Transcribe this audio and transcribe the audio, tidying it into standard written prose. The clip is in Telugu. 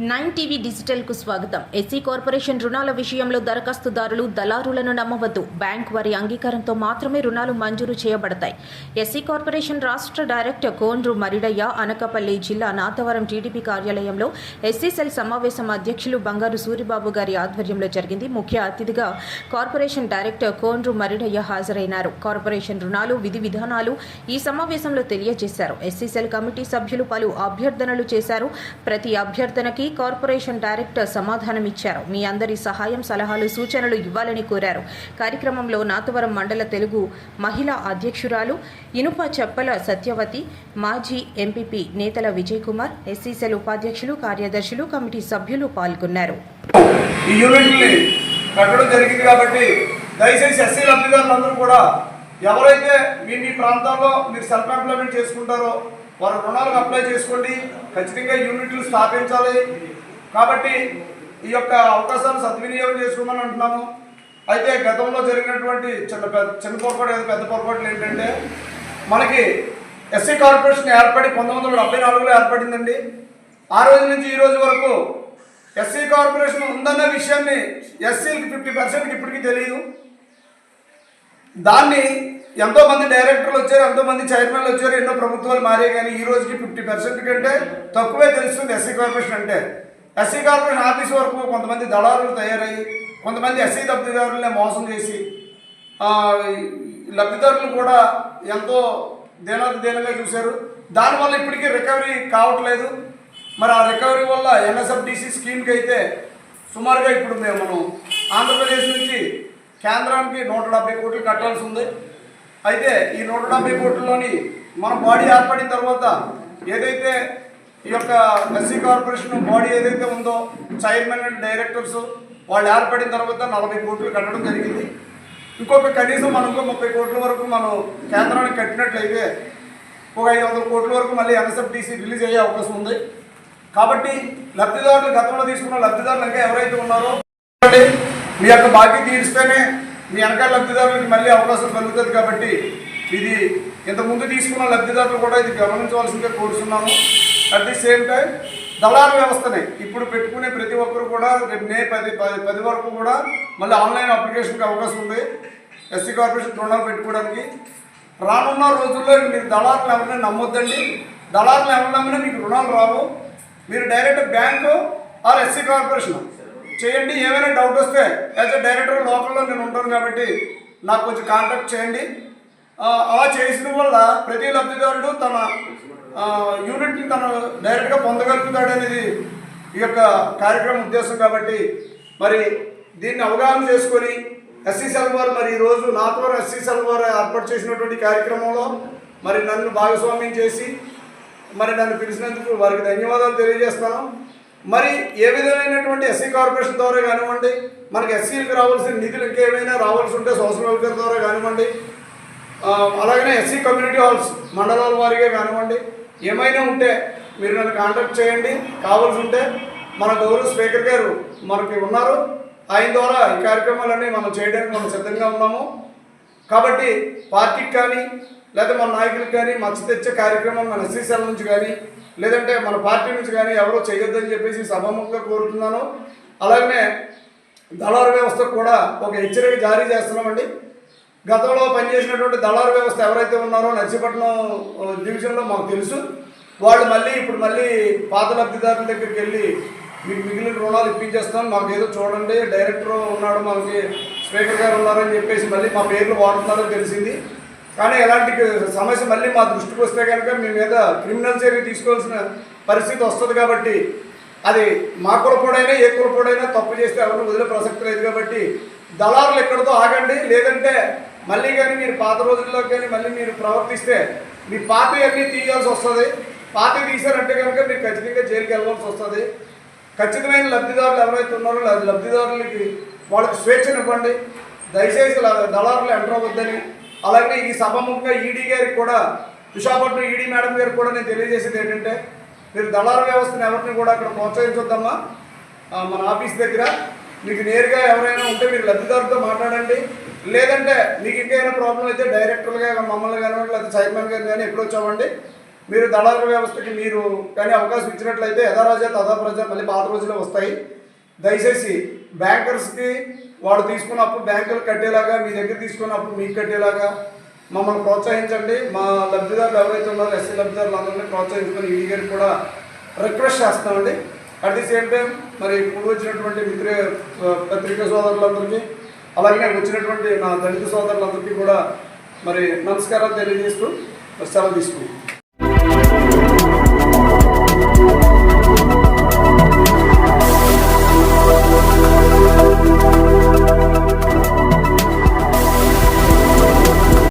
9 టీవీ డిజిటల్ కు స్వాగతం. ఎస్సీ కార్పొరేషన్ రుణాల విషయంలో దరఖాస్తుదారులు దళారులను నమ్మవద్దు. బ్యాంక్ వారి అంగీకారంతో మాత్రమే రుణాలు మంజూరు చేయబడతాయి. ఎస్సీ కార్పొరేషన్ రాష్ట్ర డైరెక్టర్ కోండ్రు మరిడయ్య అనకాపల్లి జిల్లా నాతవరం టీడీపీ కార్యాలయంలో ఎస్సీ సెల్ సమావేశం అధ్యక్షులు బంగారు సూరిబాబు గారి ఆధ్వర్యంలో జరిగింది. ముఖ్య అతిథిగా corporation director Kondru Maridaiah హాజరైనారు. Corporation రుణాలు విధి విధానాలు ఈ సమావేశంలో తెలియజేశారు. ఎస్సీ సెల్ కమిటీ సభ్యులు పలు అభ్యర్థనలు చేశారు. ప్రతి అభ్యర్థనకి కార్పొరేషన్ డైరెక్టర్ సమాధానమిచ్చారు. మీ అందరి సహాయం సలహాలు సూచనలు ఇవ్వాలని కోరారు. కార్యక్రమంలో నాతవరం మండల తెలుగు మహిళా అధ్యక్షురాలు ఇనుప చెప్పల సత్యవతి, మాజీ ఎంపీపీ నేతల విజయ్ కుమార్, ఎస్సీ సెల్ ఉపాధ్యక్షులు, కార్యదర్శులు, కమిటీ సభ్యులు పాల్గొన్నారు. ఈ యూనిట్ని కట్టడం జరిగింది కాబట్టి దయచేసి ఎస్సీ లబ్ధిదారులందరూ కూడా ఎవరైతే మీ ప్రాంతాల్లో మీరు సెల్ఫ్ ఎంప్లాయ్మెంట్ చేసుకుంటారో వారు రుణాలకు అప్లై చేసుకోండి. ఖచ్చితంగా యూనిట్లు స్థాపించాలి. కాబట్టి ఈ యొక్క అవకాశాన్ని సద్వినియోగం చేసుకోమని అంటున్నాము. అయితే గతంలో జరిగినటువంటి చిన్న పొరపాటు పెద్ద పొరపాట్లు ఏంటంటే మనకి ఎస్సీ కార్పొరేషన్ ఏర్పడి 1974లో ఏర్పడిందండి. ఆ రోజు నుంచి ఈ రోజు వరకు ఎస్సీ కార్పొరేషన్ ఉందన్న విషయాన్ని ఎస్సీలకి 50% ఇప్పటికీ తెలియదు. దాన్ని ఎంతోమంది డైరెక్టర్లు వచ్చారు, ఎంతోమంది చైర్మన్లు వచ్చారు, ఎన్నో ప్రభుత్వాలు మారే, కానీ ఈ రోజుకి 50% కంటే తక్కువే తెలుస్తుంది ఎస్సీ కార్పొరేషన్ అంటే. ఎస్సీ కార్పొరేషన్ ఆఫీస్ వరకు కొంతమంది దళారులు తయారయ్యి కొంతమంది ఎస్సీ లబ్ధిదారులనే మోసం చేసి లబ్ధిదారులు కూడా ఎంతో దీనంగా చూశారు. దానివల్ల ఇప్పటికీ రికవరీ కావట్లేదు. మరి ఆ రికవరీ వల్ల ఎన్ఎస్ఎఫ్డిసి స్కీమ్కి అయితే సుమారుగా ఇప్పుడు మనం ఆంధ్రప్రదేశ్ నుంచి కేంద్రానికి 170 కోట్లు కట్టాల్సి ఉంది. అయితే ఈ 170 కోట్లలోని మన బాడీ ఏర్పడిన తర్వాత ఏదైతే ఈ యొక్క ఎస్సీ కార్పొరేషన్ బాడీ ఏదైతే ఉందో చైర్మన్ అండ్ డైరెక్టర్స్ వాళ్ళు ఏర్పడిన తర్వాత 40 కోట్లు కట్టడం జరిగింది. ఇంకొక కనీసం మనం 30 కోట్ల వరకు మనం కేంద్రానికి కట్టినట్లయితే ఒక 500 కోట్ల వరకు మళ్ళీ ఎన్ఎస్ఎఫ్డిసి రిలీజ్ అయ్యే అవకాశం ఉంది. కాబట్టి లబ్ధిదారులు గతంలో తీసుకున్న లబ్ధిదారులు ఇంకా ఎవరైతే ఉన్నారో మీ యొక్క బాకీ తీరిస్తేనే మీ వెనకాల లబ్ధిదారులకు మళ్ళీ అవకాశం కలుగుతుంది. కాబట్టి ఇది ఇంతకుముందు తీసుకున్న లబ్ధిదారులు కూడా ఇది గమనించవలసిందిగా కోరుతున్నాను. అట్ ది సేమ్ టైం దళారు వ్యవస్థని ఇప్పుడు పెట్టుకునే ప్రతి ఒక్కరు కూడా రేపు మే 10 వరకు కూడా మళ్ళీ ఆన్లైన్ అప్లికేషన్కి అవకాశం ఉంది ఎస్సీ కార్పొరేషన్ రుణాలు పెట్టుకోవడానికి. రానున్న రోజుల్లో మీరు దళారులు ఎవరిని నమ్మొద్దండి. దళారులు ఎవరిని నమ్మినా మీకు రుణాలు రావు. మీరు direct bank or SC corporation చేయండి. ఏమైనా డౌట్ వస్తే యాజ్ ఎ డైరెక్టర్ లోకల్లో నేను ఉంటాను కాబట్టి నాకు కొంచెం కాంటాక్ట్ చేయండి. అలా చేసిన వల్ల ప్రతి లబ్ధిదారుడు తన యూనిట్ని తను డైరెక్ట్గా పొందగలుగుతాడు అనేది ఈ యొక్క కార్యక్రమం ఉద్దేశం. కాబట్టి మరి దీన్ని అవగాహన చేసుకొని ఎస్సీ సెల్ వారు మరి ఈరోజు నాతవరం ఎస్సీ సెల్ వారు ఏర్పాటు చేసినటువంటి కార్యక్రమంలో మరి నన్ను భాగస్వామ్యం చేసి మరి నన్ను పిలిచినందుకు వారికి ధన్యవాదాలు తెలియజేస్తాను. మరి ఏ విధమైనటువంటి ఎస్సీ కార్పొరేషన్ ద్వారా కానివ్వండి, మనకి ఎస్సీలకు రావాల్సిన నిధులు ఇంకేమైనా రావాల్సి ఉంటే సోషల్ వెల్ఫేర్ ద్వారా కానివ్వండి, అలాగనే ఎస్సీ కమ్యూనిటీ హాల్స్ మండలాల వారిగా కానివ్వండి, ఏమైనా ఉంటే మీరు నన్ను కాంటాక్ట్ చేయండి. కావాల్సి ఉంటే మన గౌరవ స్పీకర్ గారు మనకి ఉన్నారు, ఆయన ద్వారా ఈ కార్యక్రమాలన్నీ మనం చేయడానికి మనం సిద్ధంగా ఉన్నాము. కాబట్టి పార్టీకి కానీ లేదా మన నాయకులకు కానీ మచ్చ తెచ్చే కార్యక్రమం మన ఎస్సీ సెల్ నుంచి కానీ లేదంటే మన పార్టీ నుంచి కానీ ఎవరో చేయొద్దని చెప్పేసి సభాముఖంగా కోరుతున్నాను. అలాగనే దళారు వ్యవస్థకు కూడా ఒక హెచ్చరిక జారీ చేస్తున్నామండి. గతంలో పనిచేసినటువంటి దళారు వ్యవస్థ ఎవరైతే ఉన్నారో నర్సీపట్నం డివిజన్లో మాకు తెలుసు. వాళ్ళు ఇప్పుడు మళ్ళీ పాత లబ్ధిదారుల దగ్గరికి వెళ్ళి మీకు మిగిలిన రుణాలు ఇప్పించేస్తాం, మాకు ఏదో చూడండి, డైరెక్టర్ ఉన్నాడు, మనకి స్పీకర్ గారు ఉన్నారని చెప్పేసి మళ్ళీ మా పేర్లు వాడుతున్నారని తెలిసింది. కానీ ఎలాంటి సమస్య మళ్ళీ మా దృష్టికి వస్తే కనుక మీ మీద క్రిమినల్ చర్య తీసుకోవాల్సిన పరిస్థితి వస్తుంది. కాబట్టి అది మా కులపోడైనా ఏ కులపోడైనా తప్పు చేస్తే ఎవరిని వదిలే ప్రసక్తి లేదు. కాబట్టి దళారులు ఎక్కడితో ఆగండి. లేదంటే మళ్ళీ కానీ మీరు పాత రోజుల్లో కానీ మళ్ళీ మీరు ప్రవర్తిస్తే మీ పార్టీ అన్నీ తీయాల్సి వస్తుంది. పార్టీ తీశారంటే కనుక మీరు ఖచ్చితంగా జైలుకి వెళ్ళాల్సి వస్తుంది. ఖచ్చితమైన లబ్ధిదారులు ఎవరైతే ఉన్నారో లబ్ధిదారులకి వాళ్ళకి స్వేచ్ఛను ఇవ్వండి. దయచేసి దళారులు ఎంటర్ అవ్వద్దని. అలాగే ఈ సభాముఖంగా ఈడీ గారికి కూడా, విశాఖపట్నం ఈడీ మేడం గారికి కూడా నేను తెలియజేసేది ఏంటంటే మీరు దళారు వ్యవస్థను ఎవరిని కూడా అక్కడ ప్రోత్సహించొద్దమ్మా. మన ఆఫీస్ దగ్గర మీకు నేరుగా ఎవరైనా ఉంటే మీరు లబ్ధిదారులతో మాట్లాడండి. లేదంటే మీకు ఇంకేమైనా ప్రాబ్లం అయితే డైరెక్టర్లుగా మమ్మల్ని కానివ్వండి లేదా చైర్మన్ గారు కానీ ఎప్పుడు వచ్చామండి మీరు దళారుల వ్యవస్థకి మీరు కానీ అవకాశం ఇచ్చినట్లయితే యథారాజా తథా ప్రజ మళ్ళీ పాత రోజులే వస్తాయి. దయచేసి బ్యాంకర్స్కి వాడు తీసుకున్నప్పుడు బ్యాంకులు కట్టేలాగా, మీ దగ్గర తీసుకున్నప్పుడు మీకు కట్టేలాగా మమ్మల్ని ప్రోత్సహించండి. మా లబ్ధిదారులు ఎవరైతే ఉన్నారో ఎస్సీ లబ్ధిదారులు అందరినీ ప్రోత్సహించుకొని ఈడీ గారికి కూడా రిక్వెస్ట్ చేస్తామండి. అట్ ది సేమ్ టైం మరి ఇప్పుడు వచ్చినటువంటి పత్రికా సోదరులందరికీ అలాగే వచ్చినటువంటి నా దళిత సోదరులందరికీ కూడా మరి నమస్కారాలు తెలియజేస్తూ సెలవు తీసుకుంటాం.